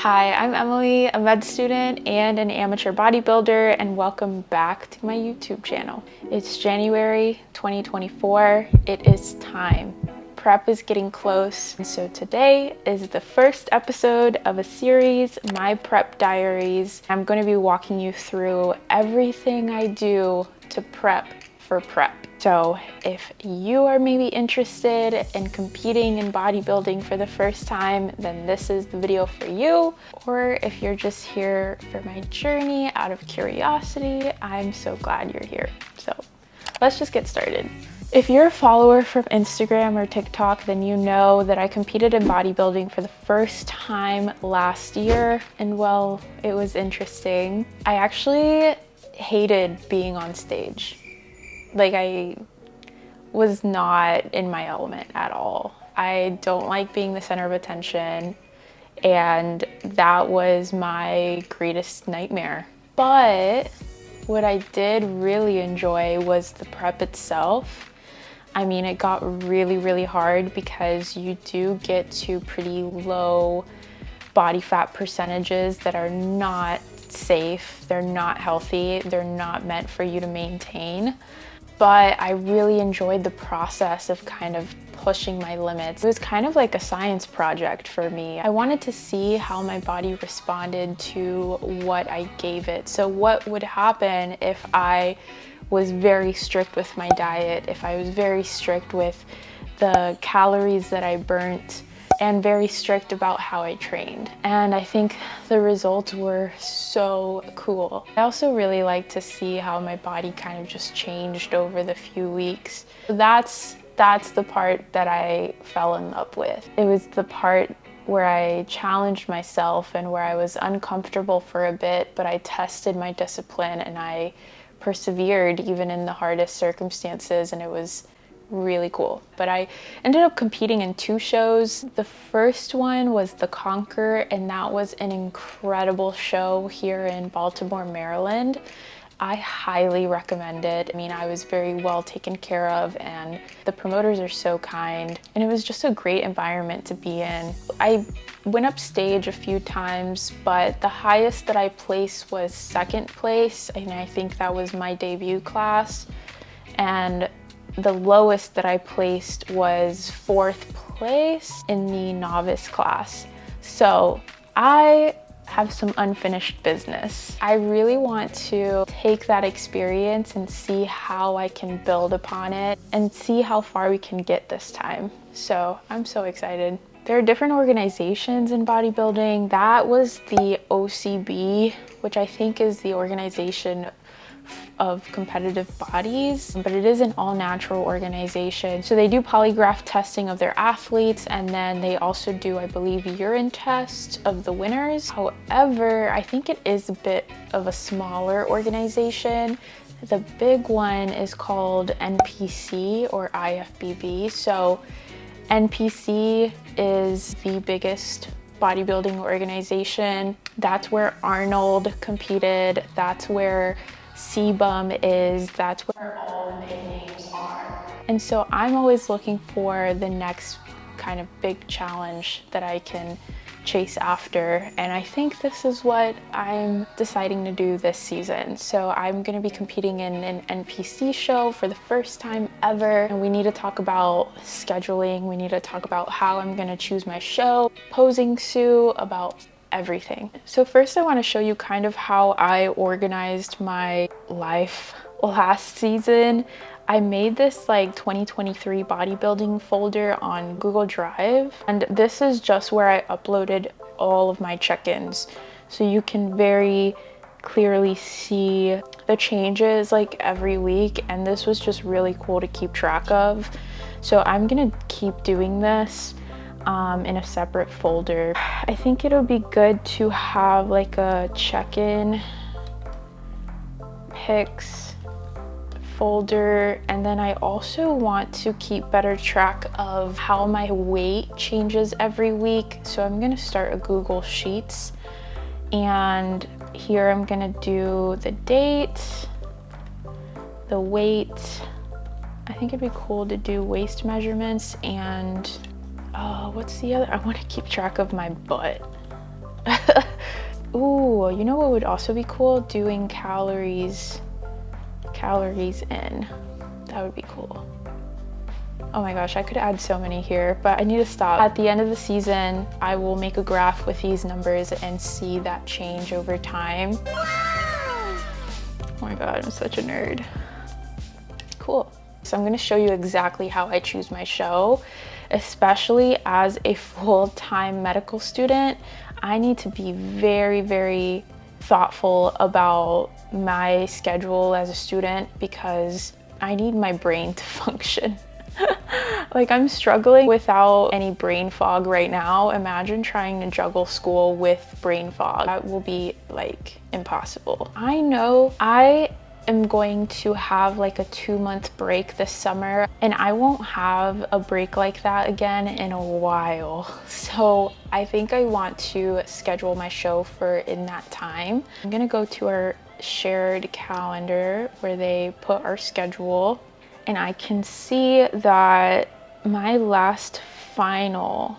Hi, I'm Emily, a med student and an amateur bodybuilder, and welcome back to my YouTube channel. It's January 2024. It is time. Prep is getting close, and so today is the first episode of a series, My Prep Diaries. I'm going to be walking you through everything I do to prep for prep. So if you are maybe interested in competing in bodybuilding for the first time, then this is the video for you. Or if you're just here for my journey out of curiosity, I'm so glad you're here. So let's just get started. If you're a follower from Instagram or TikTok, then you know that I competed in bodybuilding for the first time last year. And well, it was interesting. I actually hated being on stage. Like, I was not in my element at all. I don't like being the center of attention, and that was my greatest nightmare. But what I did really enjoy was the prep itself. I mean, it got really hard because you do get to pretty low body fat percentages that are not safe, they're not healthy, they're not meant for you to maintain. But I really enjoyed the process of kind of pushing my limits. It was kind of like a science project for me. I wanted to see how my body responded to what I gave it. So what would happen if I was very strict with my diet, if I was very strict with the calories that I burnt, and very strict about how I trained. And I think the results were so cool. I also really like to see how my body kind of just changed over the few weeks. That's the part that I fell in love with. It was the part where I challenged myself and where I was uncomfortable for a bit, but I tested my discipline and I persevered even in the hardest circumstances, and it was really cool. But I ended up competing in 2 shows. The first one was the Conquer, and that was an incredible show here in Baltimore, Maryland. I highly recommend it. I mean, I was very well taken care of, and the promoters are so kind, and it was just a great environment to be in. I went upstage a few times, but the highest that I placed was 2nd place, and I think that was my debut class. And the lowest that I placed was 4th place in the novice class. So I have some unfinished business. I really want to take that experience and see how I can build upon it and see how far we can get this time. So I'm so excited. There are different organizations in bodybuilding. That was the OCB, which I think is the organization of competitive bodies, but it is an all-natural organization. So they do polygraph testing of their athletes, and then they also do, I believe, urine tests of the winners. However, I think it is a bit of a smaller organization. The big one is called NPC or IFBB. So NPC is the biggest bodybuilding organization. That's where Arnold competed. That's where CBum is. That's where all the big names are. And so I'm always looking for the next kind of big challenge that I can chase after. And I think this is what I'm deciding to do this season. So I'm going to be competing in an NPC show for the first time ever. And we need to talk about scheduling. We need to talk about how I'm going to choose my show, posing suit, about everything. So first I want to show you kind of how I organized my life last season. I made this like 2023 bodybuilding folder on Google Drive, and this is just where I uploaded all of my check-ins. So you can very clearly see the changes like every week, and this was just really cool to keep track of. So I'm gonna keep doing this in a separate folder. I think it'll be good to have like a check-in pics folder, and then I also want to keep better track of how my weight changes every week. So I'm gonna start a Google Sheets, and here I'm gonna do the date, the weight. I think it'd be cool to do waist measurements, and what's the other? I want to keep track of my butt. Ooh, you know what would also be cool? Doing calories in. That would be cool. Oh my gosh, I could add so many here, but I need to stop. At the end of the season, I will make a graph with these numbers and see that change over time. Oh my God, I'm such a nerd. Cool. So I'm gonna show you exactly how I choose my show, especially as a full-time medical student. I need to be very, very thoughtful about my schedule as a student because I need my brain to function. Like, I'm struggling without any brain fog right now. Imagine trying to juggle school with brain fog. That will be like impossible. I know I am going to have like a 2-month break this summer, and I won't have a break like that again in a while. So I think I want to schedule my show for in that time. I'm gonna go to our shared calendar where they put our schedule, and I can see that my last final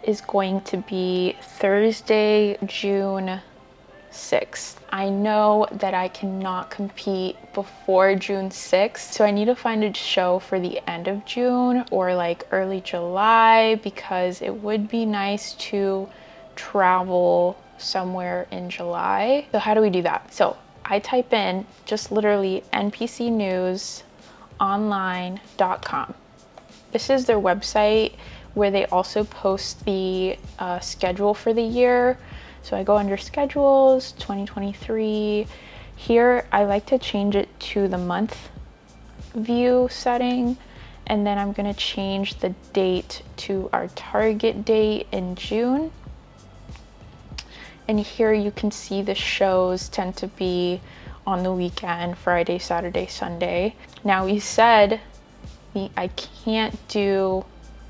is going to be Thursday, June 6th. I know that I cannot compete before June 6th, so I need to find a show for the end of June or like early July, because it would be nice to travel somewhere in July. So how do we do that? So I type in just literally npcnewsonline.com. This is their website where they also post the schedule for the year. So I go under schedules, 2023. Here, I like to change it to the month view setting. And then I'm gonna change the date to our target date in June. And here you can see the shows tend to be on the weekend, Friday, Saturday, Sunday. Now we said I can't do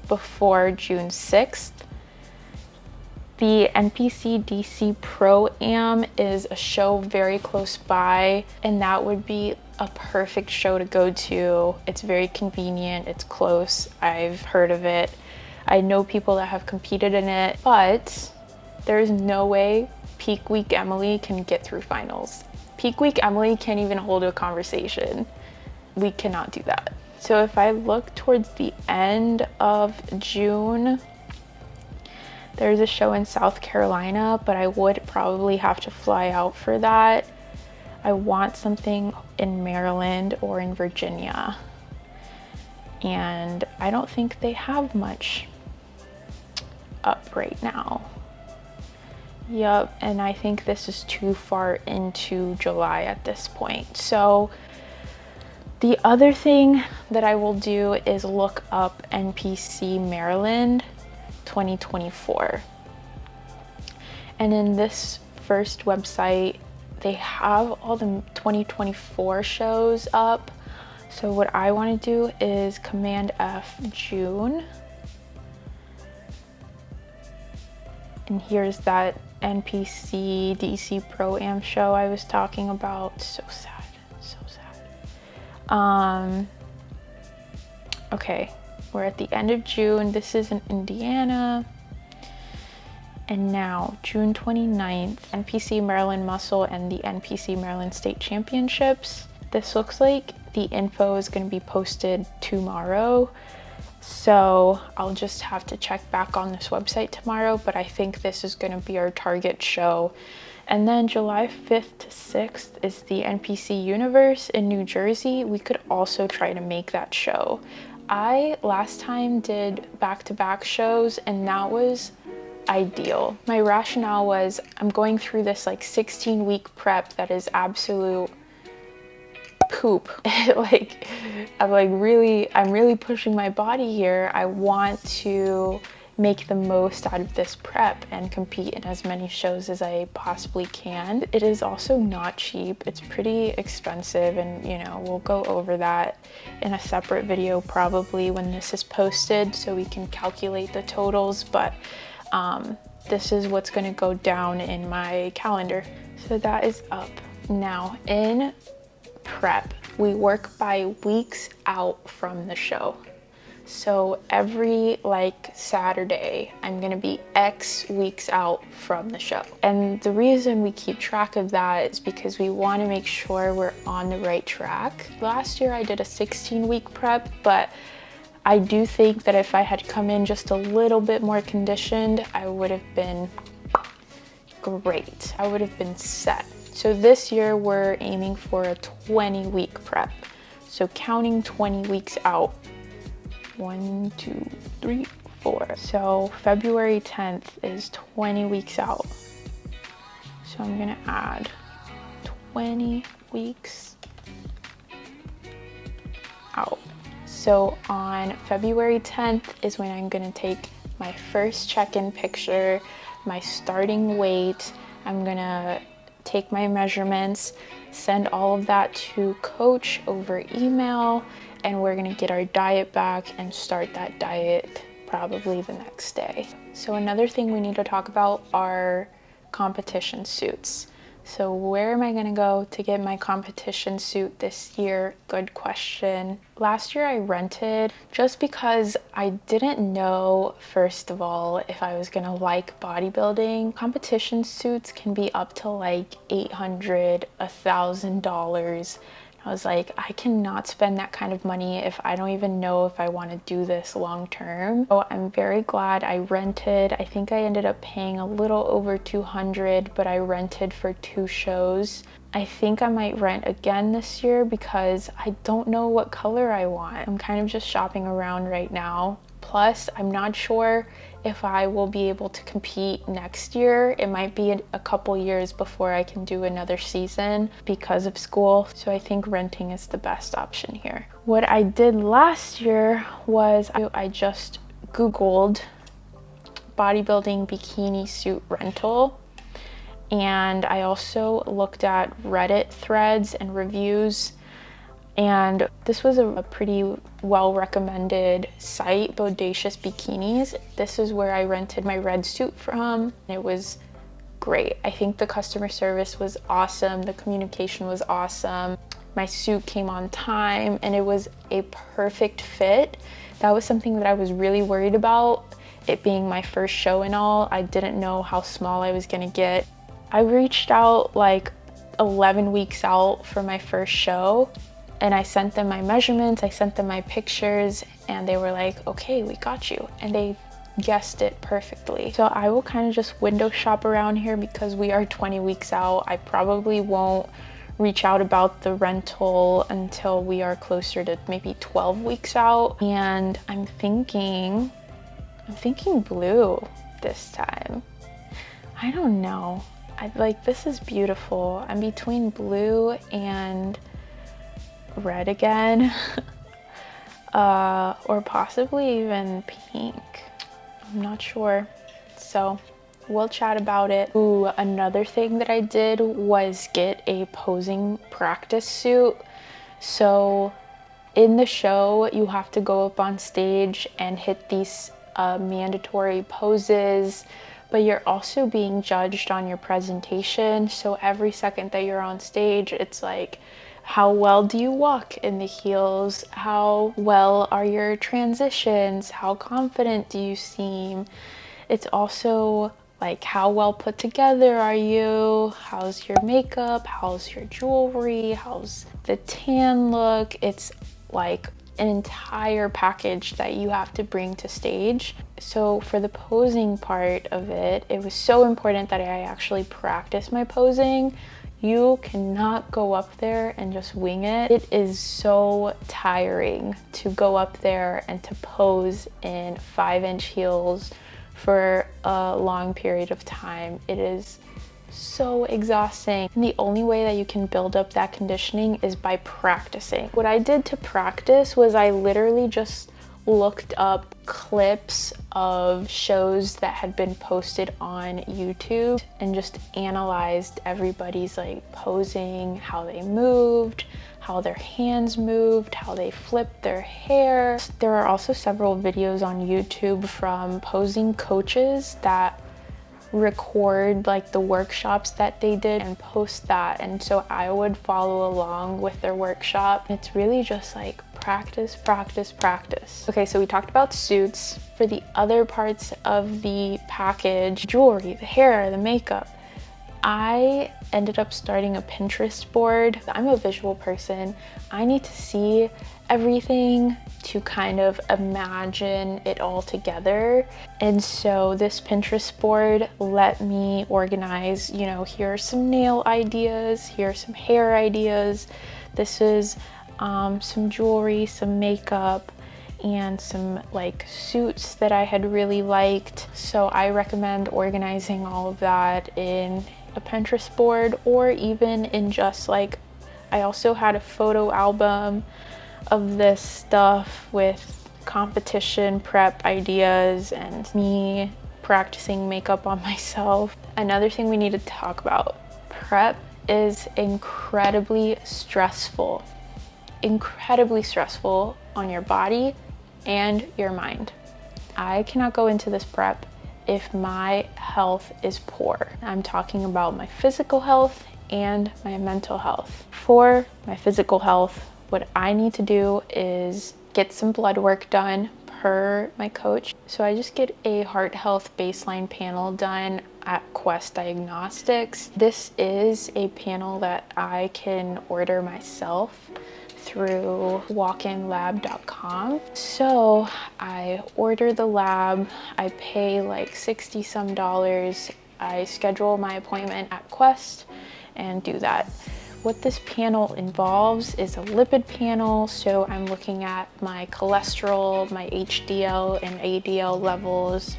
before June 6th. The NPC DC Pro-Am is a show very close by, and that would be a perfect show to go to. It's very convenient, it's close, I've heard of it. I know people that have competed in it, but there's no way Peak Week Emily can get through finals. Peak Week Emily can't even hold a conversation. We cannot do that. So if I look towards the end of June, there's a show in South Carolina, but I would probably have to fly out for that. I want something in Maryland or in Virginia. And I don't think they have much up right now. Yep, and I think this is too far into July at this point. So the other thing that I will do is look up NPC Maryland 2024. And in this first website, they have all the 2024 shows up. So what I want to do is Command F June. And here's that NPC DC Pro-Am show I was talking about. So sad, so sad. Okay, we're at the end of June. This is in Indiana. And now, June 29th, NPC Maryland Muscle and the NPC Maryland State Championships. This looks like the info is going to be posted tomorrow. So I'll just have to check back on this website tomorrow, but I think this is going to be our target show. And then July 5th to 6th is the NPC Universe in New Jersey. We could also try to make that show. I last time did back-to-back shows, and that was ideal. My rationale was I'm going through this like 16-week prep that is absolute poop. Like I'm really pushing my body here. I want to make the most out of this prep and compete in as many shows as I possibly can. It is also not cheap. It's pretty expensive, and you know, we'll go over that in a separate video probably when this is posted so we can calculate the totals, but this is what's going to go down in my calendar. So that is up. Now in prep, we work by weeks out from the show. So every like Saturday, I'm gonna be X weeks out from the show. And the reason we keep track of that is because we want to make sure we're on the right track. Last year I did a 16-week prep, but I do think that if I had come in just a little bit more conditioned, I would have been great. I would have been set. So this year we're aiming for a 20-week prep. So counting 20 weeks out. 1, 2, 3, 4. So February 10th is 20 weeks out. So I'm gonna add 20 weeks out. So on February 10th is when I'm gonna take my first check-in picture, my starting weight. I'm gonna take my measurements, send all of that to coach over email, and we're gonna get our diet back and start that diet probably the next day. So another thing we need to talk about are competition suits. So where am I gonna go to get my competition suit this year? Good question. Last year I rented just because I didn't know, first of all, if I was gonna like bodybuilding. Competition suits can be up to like $800, $1,000. I was like, I cannot spend that kind of money if I don't even know if I want to do this long term. So I'm very glad I rented. I think I ended up paying a little over $200, but I rented for 2 shows. I think I might rent again this year because I don't know what color I want. I'm kind of just shopping around right now. Plus, I'm not sure if I will be able to compete next year. It might be a couple years before I can do another season because of school. So I think renting is the best option here. What I did last year was I just Googled bodybuilding bikini suit rental. And I also looked at Reddit threads and reviews. And this was a pretty well recommended site, Bodacious Bikinis. This is where I rented my red suit from. It was great. I think the customer service was awesome. The communication was awesome. My suit came on time and it was a perfect fit. That was something that I was really worried about, it being my first show and all. I didn't know how small I was gonna get. I reached out like 11 weeks out for my first show. And I sent them my measurements, I sent them my pictures, and they were like, okay, we got you. And they guessed it perfectly. So I will kind of just window shop around here because we are 20 weeks out. I probably won't reach out about the rental until we are closer to maybe 12 weeks out. And I'm thinking blue this time. I don't know. This is beautiful. I'm between blue and red again, or possibly even pink. I'm not sure. So we'll chat about it. Ooh, another thing that I did was get a posing practice suit. So in the show, you have to go up on stage and hit these mandatory poses, but you're also being judged on your presentation. So every second that you're on stage, it's like, how well do you walk in the heels? How well are your transitions? How confident do you seem? It's also like, how well put together are you? How's your makeup? How's your jewelry? How's the tan look? It's like an entire package that you have to bring to stage. So for the posing part of it, it was so important that I actually practice my posing. You cannot go up there and just wing it. It is so tiring to go up there and to pose in 5-inch heels for a long period of time. It is so exhausting. And the only way that you can build up that conditioning is by practicing. What I did to practice was I literally just looked up clips of shows that had been posted on YouTube and just analyzed everybody's like posing, how they moved, how their hands moved, how they flipped their hair. There are also several videos on YouTube from posing coaches that record like the workshops that they did and post that, and so I would follow along with their workshop. It's really just like practice, practice, practice. Okay, so we talked about suits. For the other parts of the package, jewelry, the hair, the makeup, I ended up starting a Pinterest board. I'm a visual person. I need to see everything to kind of imagine it all together. And so this Pinterest board let me organize, you know, here are some nail ideas, here are some hair ideas. This is some jewelry, some makeup, and some like suits that I had really liked. So I recommend organizing all of that in a Pinterest board, or even in just like, I also had a photo album of this stuff with competition prep ideas and me practicing makeup on myself. Another thing we need to talk about, prep is incredibly stressful on your body and your mind. I cannot go into this prep if my health is poor. I'm talking about my physical health and my mental health. For my physical health, what I need to do is get some blood work done per my coach. So I just get a heart health baseline panel done at Quest Diagnostics. This is a panel that I can order myself through walkinlab.com. So I order the lab, I pay like $60 some, I schedule my appointment at Quest and do that. What this panel involves is a lipid panel, so I'm looking at my cholesterol, my HDL and ADL levels,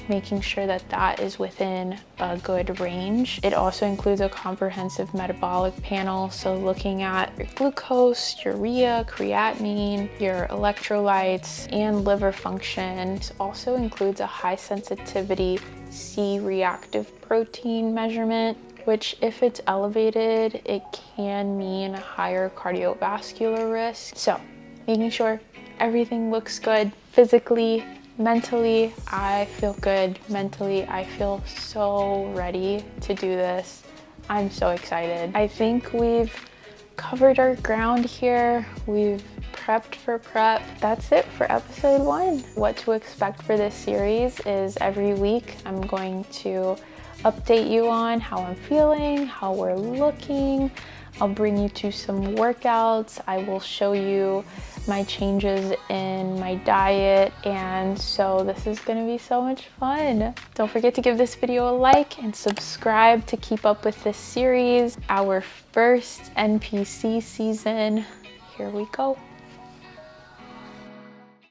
making sure that that is within a good range. It also includes a comprehensive metabolic panel, so looking at your glucose, urea, creatinine, your electrolytes, and liver function. It also includes a high sensitivity C-reactive protein measurement, which if it's elevated, it can mean a higher cardiovascular risk. So making sure everything looks good physically. Mentally, I feel good. Mentally, I feel so ready to do this. I'm so excited. I think we've covered our ground here. We've prepped for prep. That's it for episode 1. What to expect for this series is every week I'm going to update you on how I'm feeling, how we're looking. I'll bring you to some workouts. I will show you my changes in my diet, and so this is gonna be so much fun. Don't forget to give this video a like and subscribe to keep up with this series. Our first NPC season, here we go.